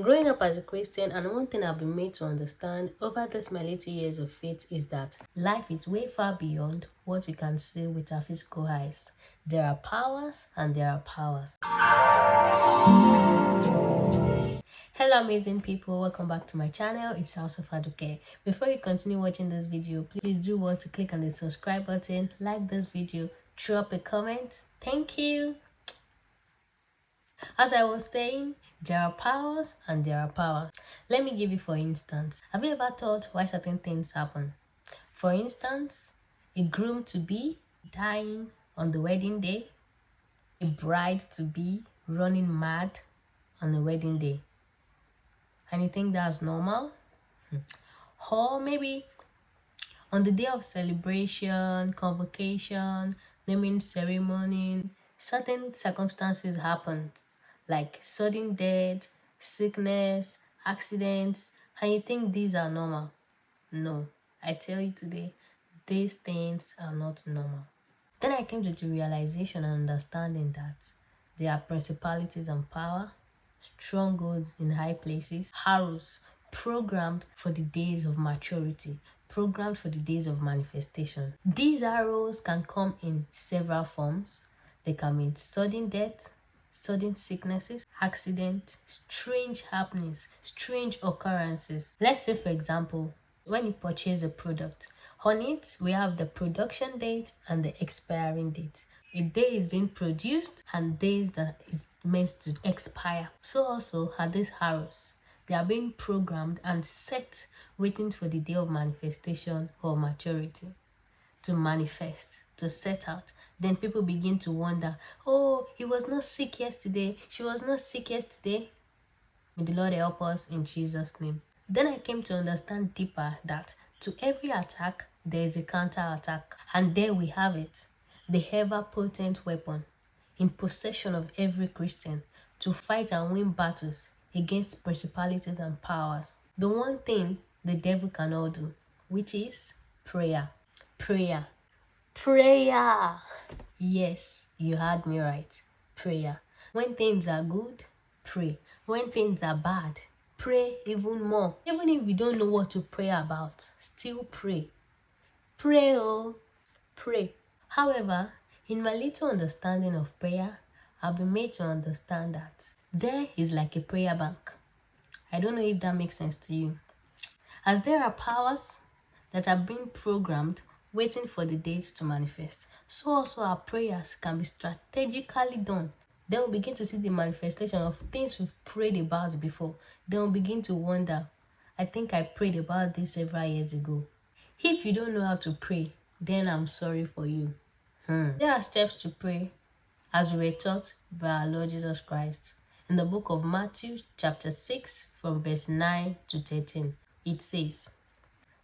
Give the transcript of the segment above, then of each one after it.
Growing up as a Christian, and one thing I've been made to understand over these my little years of faith is that life is way far beyond what we can see with our physical eyes. There are powers and there are powers. Hello amazing people, welcome back to my channel. It's House of Aduke. Before you continue watching this video, please do want to click on the subscribe button, like this video, drop a comment. Thank you. As I was saying, there are powers and there are powers. Let me give you for instance. Have you ever thought why certain things happen? For instance, a groom to be dying on the wedding day, a bride to be running mad on the wedding day. And you think that's normal? Or maybe on the day of celebration, convocation, naming ceremony, certain circumstances happen, like sudden death, sickness, accidents, and you think these are normal. No, I tell you today, these things are not normal. Then I came to the realization and understanding that there are principalities and power, strongholds in high places, arrows programmed for the days of maturity, programmed for the days of manifestation. These arrows can come in several forms. They can mean sudden death, sudden sicknesses, accidents, strange happenings, strange occurrences. Let's say, for example, when you purchase a product, on it we have the production date and the expiring date. A day is being produced and days that is meant to expire. So also are these arrows. They are being programmed and set, waiting for the day of manifestation or maturity to manifest, to set out. Then people begin to wonder, oh, he was not sick yesterday, she was not sick yesterday. May the Lord help us in Jesus' name. Then I came to understand deeper that to every attack, there is a counter-attack. And there we have it, the ever-potent weapon in possession of every Christian to fight and win battles against principalities and powers. The one thing the devil cannot do, which is prayer. Prayer. Prayer. Yes, you heard me right. Prayer. When things are good, pray. When things are bad, pray even more. Even if you don't know what to pray about, still pray. Pray, oh, pray. However, in my little understanding of prayer, I've been made to understand that there is like a prayer bank. I don't know if that makes sense to you. As there are powers that are being programmed, waiting for the dates to manifest, so also our prayers can be strategically done. Then we'll begin to see the manifestation of things we've prayed about before. Then we'll begin to wonder, I think I prayed about this several years ago. If you don't know how to pray, then I'm sorry for you. There are steps to pray as we were taught by our Lord Jesus Christ. In the book of Matthew chapter 6 from verse 9 to 13, it says,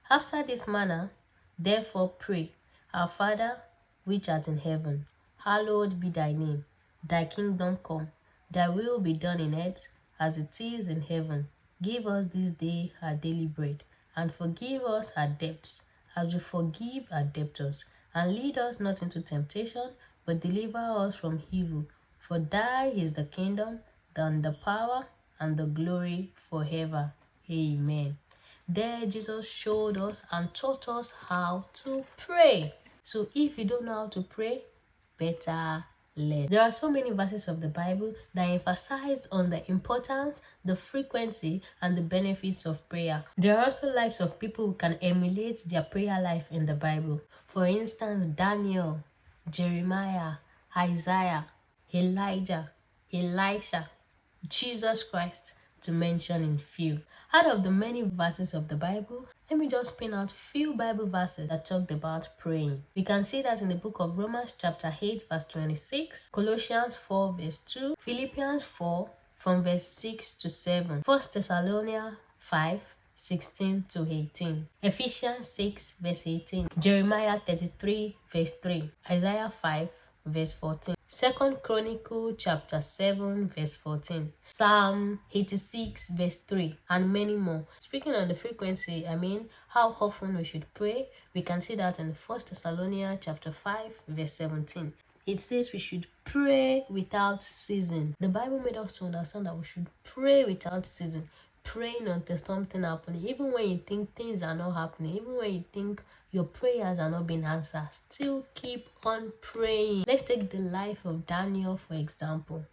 after this manner, therefore pray, our Father which art in heaven, hallowed be thy name. Thy kingdom come, thy will be done in earth as it is in heaven. Give us this day our daily bread, and forgive us our debts, as we forgive our debtors. And lead us not into temptation, but deliver us from evil. For thy is the kingdom, and the power, and the glory forever. Amen. There Jesus showed us and taught us how to pray. So if you don't know how to pray, better learn. There are so many verses of the Bible that emphasize on the importance, the frequency, and the benefits of prayer. There are also lives of people who can emulate their prayer life in the Bible. For instance, Daniel, Jeremiah, Isaiah, Elijah, Elisha, Jesus Christ, to mention in few. Out of the many verses of the Bible, let me just pin out few Bible verses that talked about praying. We can see that in the book of Romans chapter 8 verse 26, Colossians 4 verse 2, Philippians 4 from verse 6 to 7, 1 Thessalonians 5 16 to 18, Ephesians 6 verse 18, Jeremiah 33 verse 3, Isaiah 5 verse 14, 2 Chronicle chapter 7 verse 14, Psalm 86 verse 3, and many more. Speaking on the frequency, how often we should pray, we can see that in 1 Thessalonians chapter 5 verse 17. It says we should pray without ceasing. The Bible made us to understand that we should pray without ceasing, praying until something happening. Even when you think things are not happening, even when you think your prayers are not being answered, still keep on praying. Let's take the life of Daniel, for example.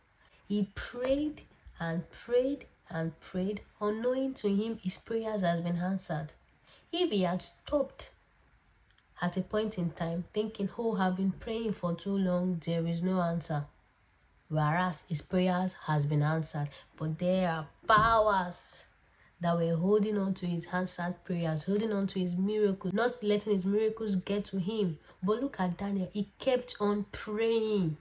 He prayed and prayed and prayed. Unknowing to him, his prayers has been answered. If he had stopped at a point in time thinking, oh, I've been praying for too long, there is no answer, whereas his prayers has been answered, but there are powers that were holding on to his answered prayers, holding on to his miracles, not letting his miracles get to him. But look at Daniel, he kept on praying.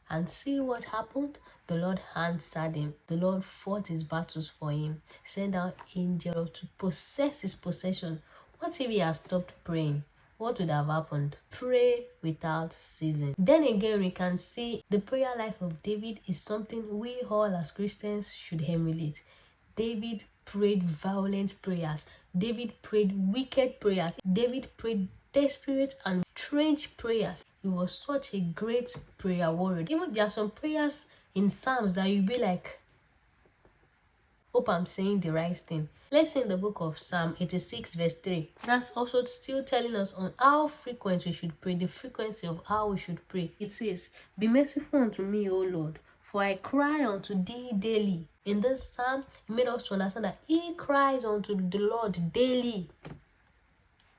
And see what happened? The Lord answered him. The Lord fought his battles for him, sent out angels to possess his possession. What if he had stopped praying? What would have happened? Pray without ceasing. Then again, we can see the prayer life of David is something we all as Christians should emulate. David prayed violent prayers. David prayed wicked prayers. David prayed desperate and strange prayers. He was such a great prayer warrior. Even there are some prayers in Psalms that you'll be like, hope I'm saying the right thing. Let's say in the book of Psalm 86 verse 3. That's also still telling us on how frequent we should pray, the frequency of how we should pray. It says, be merciful unto me, O Lord, for I cry unto thee daily. In this psalm, it made us to understand that he cries unto the Lord daily.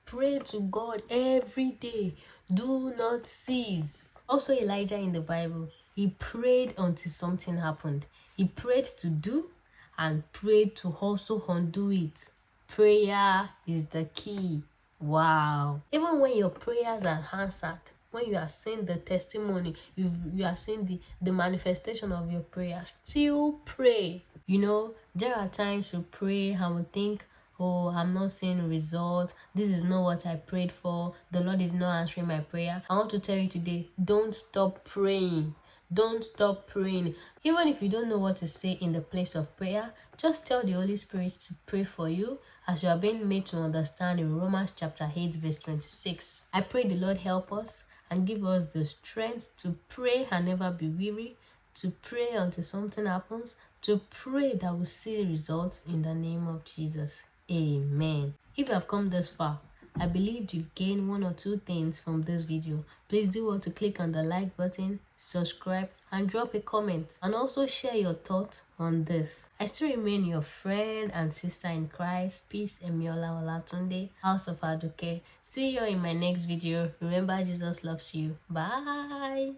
Pray to God every day. Do not cease. Also, Elijah in the Bible, he prayed until something happened. He prayed to do and prayed to also undo it. Prayer is the key. Wow. Even when your prayers are answered, when you are seeing the testimony, you are seeing the manifestation of your prayer, still pray. You know, there are times we pray and we think, oh, I'm not seeing results. This is not what I prayed for. The Lord is not answering my prayer. I want to tell you today, don't stop praying. Don't stop praying. Even if you don't know what to say in the place of prayer, just tell the Holy Spirit to pray for you as you are being made to understand in Romans chapter 8 verse 26. I pray the Lord help us and give us the strength to pray and never be weary, to pray until something happens, to pray that we see results in the name of Jesus. Amen. If you have come this far, I believe you've gained one or two things from this video. Please do want to click on the like button, subscribe, and drop a comment, and also share your thoughts on this. I still remain your friend and sister in Christ, Peace Emiola Olatunde, House of Aduke. See you in my next video. Remember, Jesus loves you. Bye.